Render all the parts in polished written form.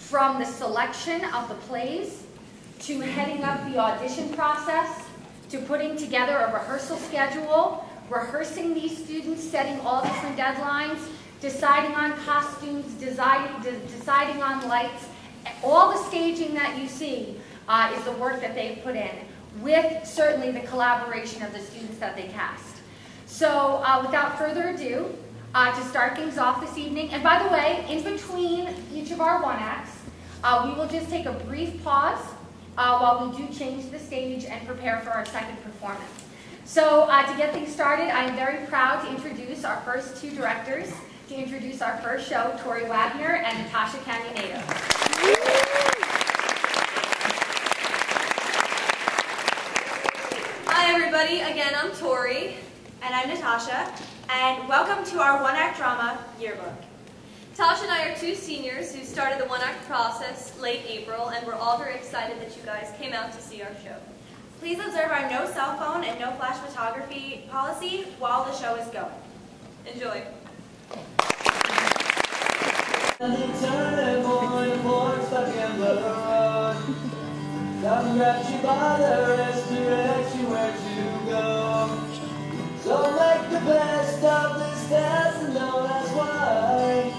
from the selection of the plays, to heading up the audition process, to putting together a rehearsal schedule, rehearsing these students, setting all different deadlines, deciding on costumes, deciding on lights. All the staging that you see is the work that they've put in, with certainly the collaboration of the students that they cast. So without further ado, to start things off this evening, and by the way, in between each of our one acts, we will just take a brief pause while we do change the stage and prepare for our second performance. So to get things started, I am very proud to introduce our first two directors, to introduce our first show, Tori Wagner and Natasha Canyonato. Hi everybody, again I'm Tori. And I'm Natasha, and welcome to our one-act drama, Yearbook. Tasha and I are two seniors who started the one-act process late April, and we're all very excited that you guys came out to see our show. Please observe our no cell phone and no flash photography policy while the show is going. Enjoy. So make the best of this test and don't ask why.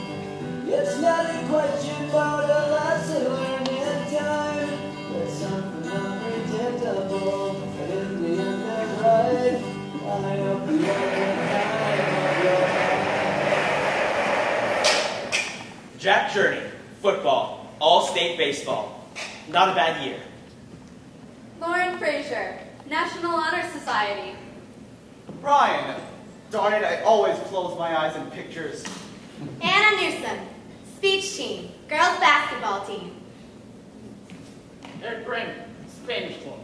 It's not a question but a lesson learned in time. There's something unpredictable, and in the end that's right. I hope you have a Jack Journey, football, all-state baseball. Not a bad year. Lauren Frazier, National Honor Society. Ryan, darn it, I always close my eyes in pictures. Anna Newsom, speech team, girls basketball team. Eric Brink, Spanish club.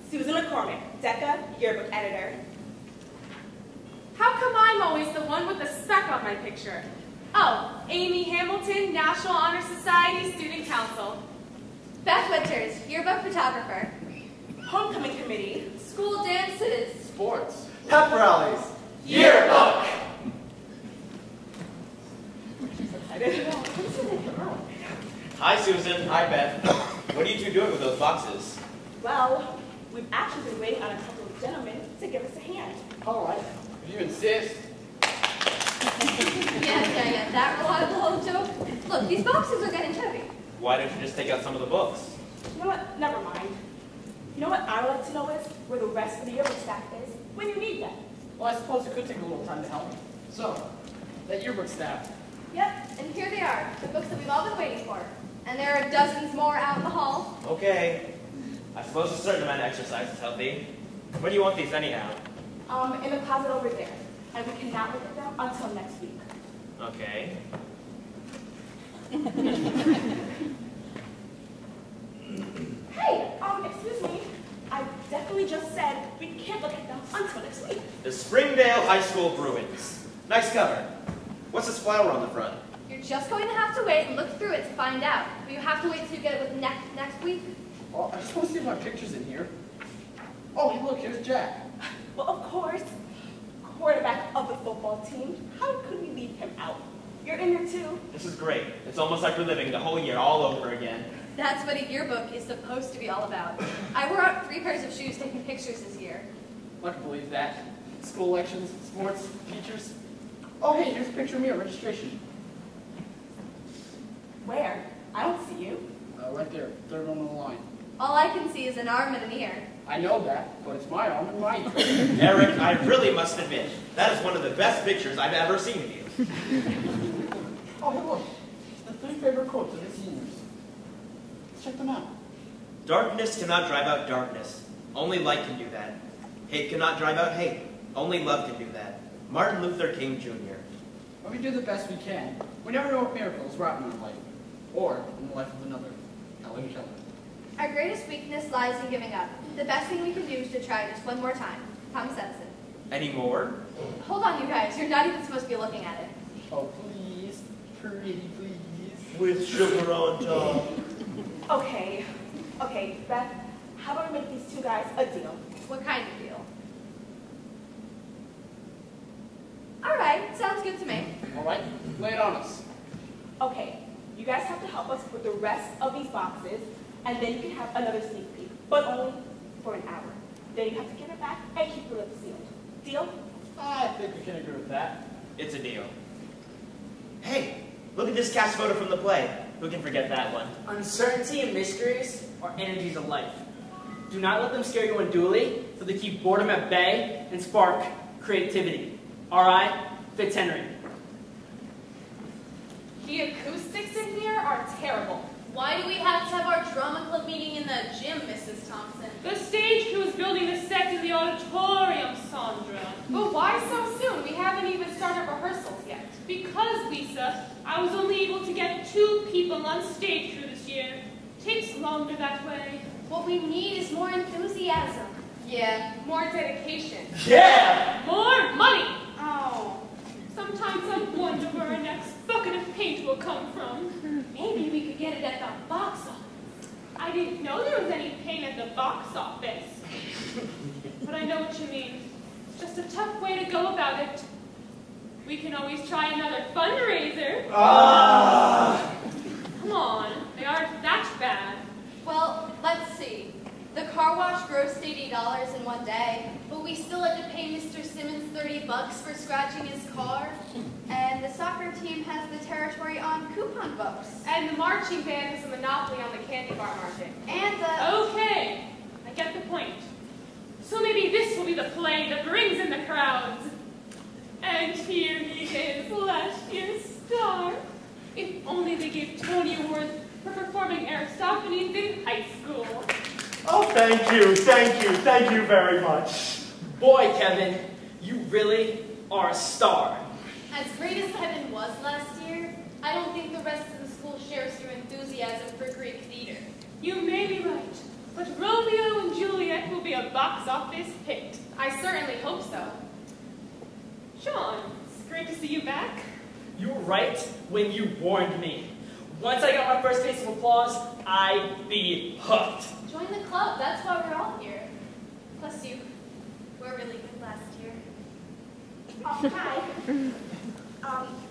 Susan McCormick, DECA yearbook editor. How come I'm always the one with the speck on my picture? Oh, Amy Hamilton, National Honor Society Student Council. Beth Winters, yearbook photographer. Homecoming committee. School dances. Sports. Pep rallies. Yearbook! Hi Susan, hi Beth. What are you two doing with those boxes? Well, we've actually been waiting on a couple of gentlemen to give us a hand. All right, if you insist. Yeah, that reliable old joke. Look, these boxes are getting heavy. Why don't you just take out some of the books? You know what? Never mind. You know what I would like to know is where the rest of the yearbook staff is when you need them. Well, I suppose it could take a little time to help me. So, that yearbook staff. Yep, and here they are, the books that we've all been waiting for. And there are dozens more out in the hall. Okay. I suppose a certain amount of exercise is healthy. Where do you want these anyhow? In the closet over there. And we cannot look at them until next week. Okay. Hey, excuse me. I definitely just said we can't look at them until next week. The Springdale High School Bruins. Nice cover. What's this flower on the front? You're just going to have to wait and look through it to find out. But you have to wait till you get it with next week. Well, I just want to see if my picture's in here. Oh, hey, look, here's Jack. Well, of course. Quarterback of the football team. How could we leave him out? You're in there too. This is great. It's almost like we're living the whole year all over again. That's what a yearbook is supposed to be all about. I wore out 3 pairs of shoes taking pictures this year. I can believe that. School elections, sports, teachers. Oh, hey, here's a picture of me at registration. Where? I don't see you. Right there, third one on the line. All I can see is an arm and an ear. I know that, but it's my arm and my ear. Eric, I really must admit, that is one of the best pictures I've ever seen of you. Oh, hey, look. It's the 3 favorite quotes of the seniors. Let's check them out. Darkness cannot drive out darkness. Only light can do that. Hate cannot drive out hate. Only love can do that. Martin Luther King Jr. Well, we do the best we can. We never know what miracles wrought in our life, or in the life of another. Helen Keller. Our greatest weakness lies in giving up. The best thing we can do is to try just one more time. Thomas Edison. Any more? Hold on, you guys. You're not even supposed to be looking at it. Oh, please. Pretty, please. With sugar on top. Okay, Beth, how about we make these 2 guys a deal? What kind of deal? All right, sounds good to me. All right, lay it on us. Okay, you You guys have to help us with the rest of these boxes, and then you can have another sneak peek, but only for an hour. Then you have to give it back and keep your lips sealed. Deal? I think we can agree with that. It's a deal. Hey, look at this cast photo from the play. Who can forget that one? Uncertainty and mysteries are energies of life. Do not let them scare you unduly, for they keep boredom at bay and spark creativity. R.I. Fitzhenry. The acoustics in here are terrible. Why do we have to have our drama club meeting in the gym, Mrs. Thompson? The stage crew is building the set in the auditorium, Sandra. But why so soon? We haven't even started rehearsals yet. Because, Lisa, I was only able to get 2 people on stage crew this year. Takes longer that way. What we need is more enthusiasm. Yeah, more dedication. Yeah! More money! Oh. Sometimes I wonder where our next bucket of paint will come from. Maybe we could get it at the box office. I didn't know there was any paint at the box office. But I know what you mean. It's just a tough way to go about it. We can always try another fundraiser. Come on, they aren't that bad. Well, let's see. The car wash grossed $80 in one day, but we still had to pay Mr. Simmons $30 for scratching his car. And the soccer team has the territory on coupon books. And the marching band has a monopoly on the candy bar market. And the... Okay, I get the point. So maybe this will be the play that brings in the crowds. And here he is, last year's star. If only they gave Tony Awards for performing Aristophanes in high school. Oh, thank you very much. Boy, Kevin, you really are a star. As great as Kevin was last year, I don't think the rest of the school shares your enthusiasm for Greek theater. You may be right, but Romeo and Juliet will be a box office hit. I certainly hope so. Sean, it's great to see you back. You were right when you warned me. Once I got my first taste of applause, I'd be hooked. Join the club, that's why we're all here. Plus you were really good last year. Hi.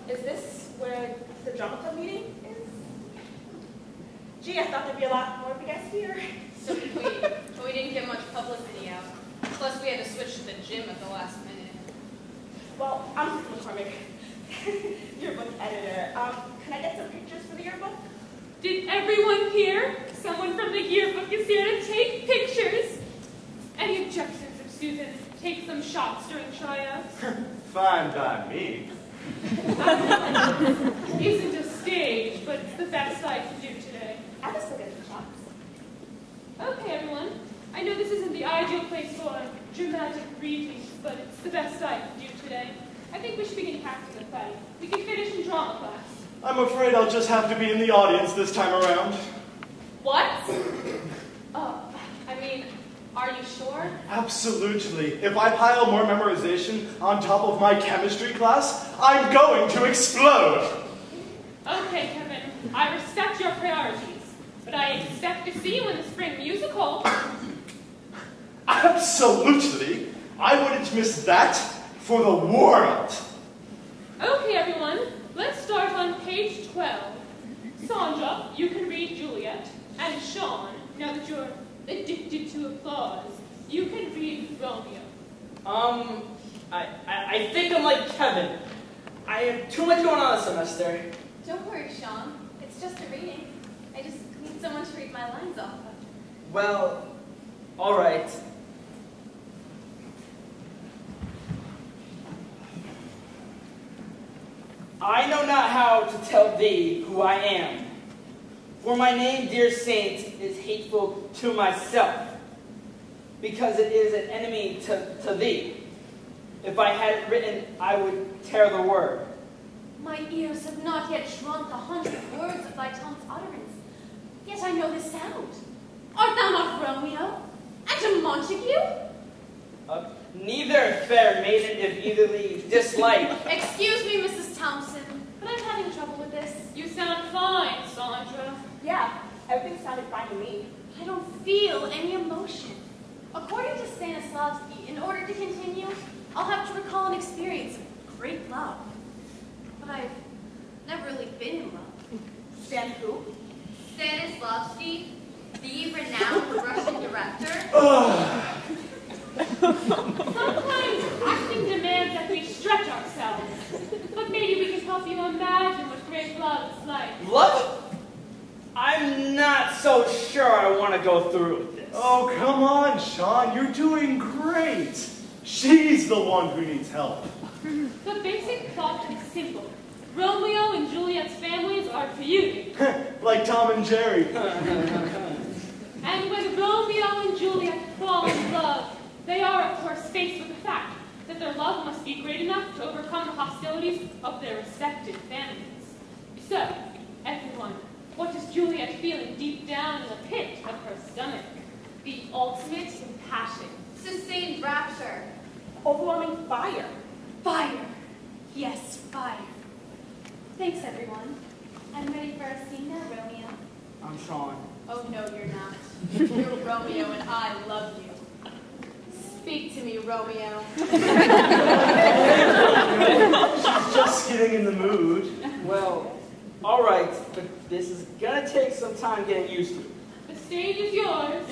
Is this where the drama club meeting is? Gee, I thought there'd be a lot more of you guys here. So did we, but we didn't get much publicity out. Plus we had to switch to the gym at the last minute. Well, I'm McCormick, yearbook editor. Can I get some pictures for the yearbook? Did everyone hear? Someone from the yearbook is here to take pictures. Any objections if Susan takes some shots during tryouts? Fine by me. Isn't a stage, but it's the best I can do today. I just look at the shots. Okay, everyone. I know this isn't the ideal place for dramatic readings, but it's the best I can do today. I think we should begin practicing the play. We can finish in drama class. I'm afraid I'll just have to be in the audience this time around. What? I mean, are you sure? Absolutely. If I pile more memorization on top of my chemistry class, I'm going to explode. Okay, Kevin. I respect your priorities, but I expect to see you in the spring musical. Absolutely. I wouldn't miss that for the world. Okay, everyone. Let's start on page 12. Sandra, you can read Juliet. And Sean, now that you're addicted to applause, you can read Romeo. I think I'm like Kevin. I have too much going on this semester. Don't worry, Sean. It's just a reading. I just need someone to read my lines off of. Well, all right. I know not how to tell thee who I am. For my name, dear saint, is hateful to myself, because it is an enemy to thee. If I had it written, I would tear the word. My ears have not yet shrunk 100 words of thy tongue's utterance, yet I know this sound. Art thou not Romeo, and a Montague? Neither, fair maiden, if either thee dislike. Excuse me, Mrs. Thompson, but I'm having trouble with this. You sound fine, Sandra. Yeah, everything sounded fine to me. I don't feel any emotion. According to Stanislavski, in order to continue, I'll have to recall an experience of great love. But I've never really been in love. Stan who? Stanislavski, the renowned Russian director. Sometimes acting demands that we stretch ourselves. But maybe we can help you imagine what great love is like. Love? I'm not so sure I want to go through with this. Oh, come on, Sean. You're doing great. She's the one who needs help. The basic plot is simple. Romeo and Juliet's families are feuding. Like Tom and Jerry. And when Romeo and Juliet fall in love, they are, of course, faced with the fact that their love must be great enough to overcome the hostilities of their respective families. So, everyone, what is Juliet feeling deep down in the pit of her stomach? The ultimate in passion. Sustained rapture. Overwhelming fire. Fire. Yes, fire. Thanks, everyone. I'm ready for a scene now, Romeo. I'm Sean. Oh, no, you're not. You're Romeo, and I love you. Speak to me, Romeo. She's just getting in the mood. Well, all right, but this is gonna take some time getting used to. The stage is yours.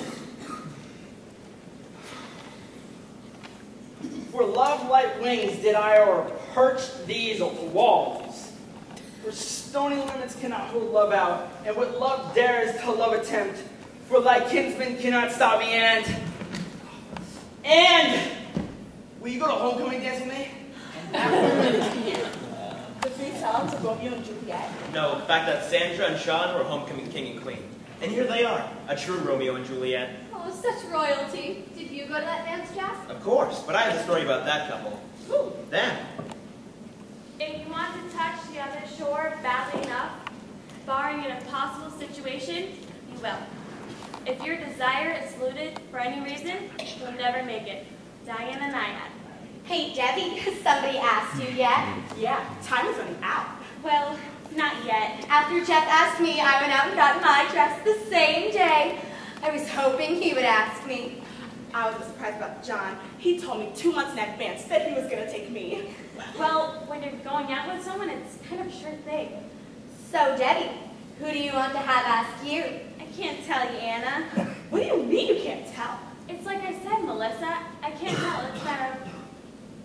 For love like wings did I o'erperch these walls. For stony limits cannot hold love out, and what love dares to love attempt, for thy kinsman cannot stop me, and will you go to homecoming dance with me? The three songs of Romeo and Juliet. No, the fact that Sandra and Sean were homecoming king and queen. And here they are, a true Romeo and Juliet. Oh, such royalty. Did you go to that dance, Jess? Of course, but I have a story about that couple. Who? Them. If you want to touch the other shore badly enough, barring an impossible situation, you will. If your desire is looted for any reason, you'll never make it. Diana and I had. Hey, Debbie, has somebody asked you yet? Yeah, time is running out. Well, not yet. After Jeff asked me, I went out and got my dress the same day. I was hoping he would ask me. I was surprised about John. He told me 2 months in advance that he was going to take me. Well, when you're going out with someone, it's kind of a sure thing. So, Debbie, who do you want to have ask you? I can't tell you, Anna. What do you mean you can't tell? It's like I said, Melissa. I can't tell. It's kind of...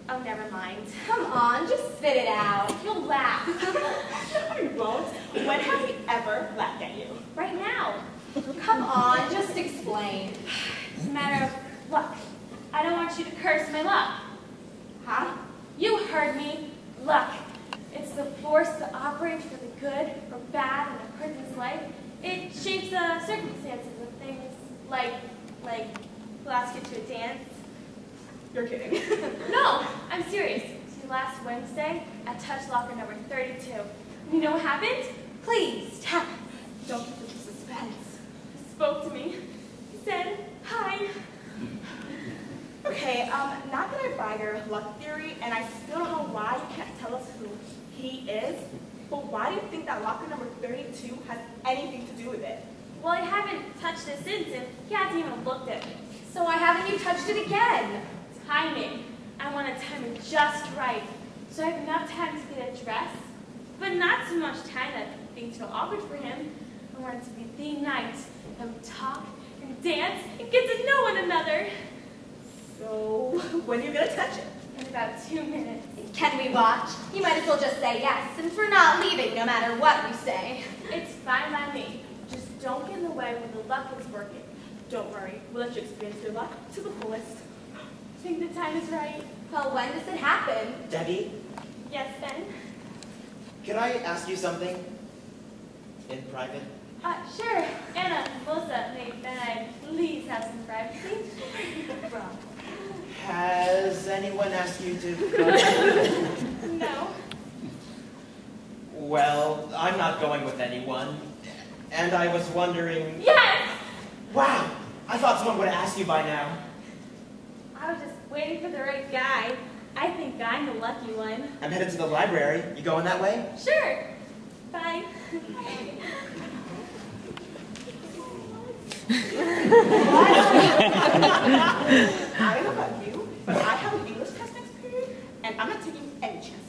Oh, never mind. Come on, just spit it out. You'll laugh. No, you won't. When have we ever laughed at you? Right now. Come on, just explain. It's a matter of luck. I don't want you to curse my luck. Huh? You heard me. Luck. It's the force that operates for the good or bad in a person's life. It shapes the circumstances of things like who asked you to a dance. You're kidding. No, I'm serious. See, last Wednesday at touch locker number 32. You know what happened? Please tell me. Don't give the suspense. He spoke to me. He said, hi. Okay, not that I buy your luck theory, and I still don't know why you can't tell us who he is, but why do you think that locker number 32 has anything to do with it? Well, I haven't touched it since, and he hasn't even looked at it. So why haven't you touched it again? Timing. I want to time it just right, so I have enough time to get it dressed, but not so much time that things feel awkward for him. I want it to be the night that we talk and dance and get to know one another. So, when are you gonna touch it? In about 2 minutes. Can we watch? You might as well just say yes, since we're not leaving no matter what you say. It's fine by me. Just don't get in the way when the luck is working. Don't worry, we'll let you experience your luck to the fullest. Think the time is right? Well, when does it happen? Debbie, Yes, Ben? can I ask you something? In private? Sure. Anna, Melissa, may Ben and I please have some privacy? Has anyone asked you to... No. Well, I'm not going with anyone. And I was wondering... Yes! Wow! I thought someone would have asked you by now. I was just waiting for the right guy. I think I'm the lucky one. I'm headed to the library. You going that way? Sure. Bye. I don't know about you, but I have an English test next period, and I'm not taking any chances.